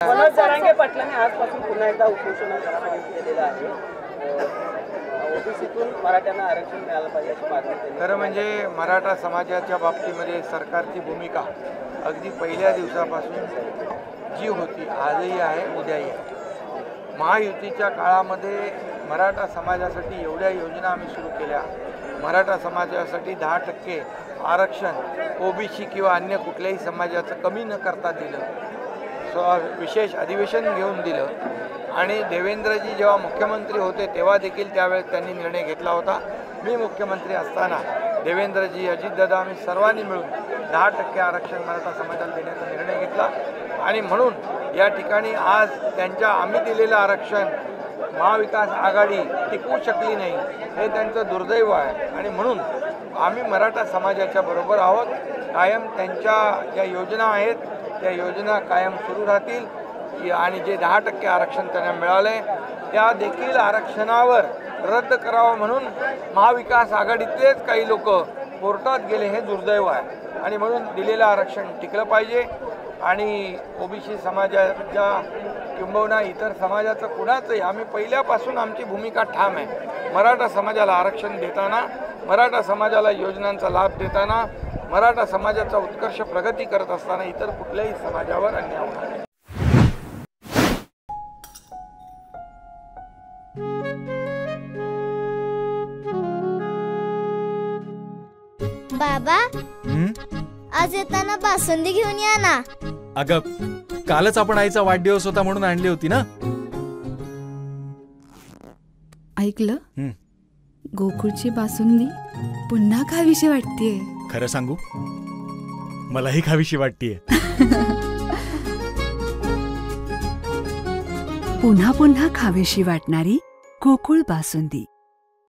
मनोज जरांगे पाटलांनी आजपासून पुन्हा एकदा उपोषणाचा केलेला आहे. ओबीसीतून मराठ्यांना आरक्षण मिळालं पाहिजे अशी मागणी केली. खरं म्हणजे मराठा समाजाच्या बाबतीमध्ये सरकारची भूमिका अगदी पहिल्या दिवसापासून जी होती आजही आहे उद्याही आहे. महायुतीच्या काळामध्ये मराठा समाजासाठी एवढ्या योजना आम्ही सुरू केल्या. मराठा समाजासाठी 10% आरक्षण ओबीसी किंवा अन्य कुठल्याही समाजाचं कमी न करता दिलं. विशेष अधिवेशन घेऊन दिलं आणि देवेंद्रजी जेव्हा मुख्यमंत्री होते तेव्हा देखील त्यावेळेस त्यांनी निर्णय घेतला होता. मी मुख्यमंत्री असताना देवेंद्रजी, अजितदादा आम्ही सर्वांनी मिळून 10% आरक्षण मराठा समाजाला देण्याचा निर्णय घेतला आणि म्हणून या ठिकाणी आज त्यांच्या आम्ही दिलेलं आरक्षण महाविकास आघाडी टिकवू शकली नाही हे त्यांचं दुर्दैव आहे आणि म्हणून आम्ही मराठा समाजाच्या बरोबर आहोत. कायम त्यांच्या ज्या योजना आहेत त्या योजना कायम सुरू राहतील आणि जे 10% आरक्षण त्यांना मिळाले त्या देखील आरक्षणावर रद्द करावं म्हणून महाविकास आघाडीतलेच काही लोक कोर्टात गेले हे दुर्दैव आहे आणि म्हणून दिलेलं आरक्षण टिकलं पाहिजे. आणि ओबीसी समाजाच्या किंबहुना इतर समाजाचं कुणाचंही आम्ही पहिल्यापासून आमची भूमिका ठाम आहे. मराठा समाजाला आरक्षण देताना, मराठा समाजाला योजनांचा लाभ देताना, मराठा समाजाचा उत्कर्ष प्रगती करत असताना इतर कुठल्याही समाजावर अन्याय होणार नाही. बाबा आज येताना बासुंदी घेऊन या ना. अगं कालच आपण आईचा वाढदिवस होता म्हणून आणली होती ना. ऐकलं, गोकुळची बासुंदी पुन्हा खावीशी वाटतेय. खरं सांगू, मलाही खावीशी वाटतेय. पुन्हा पुन्हा खावीशी वाटणारी गोकुळ बासुंदी.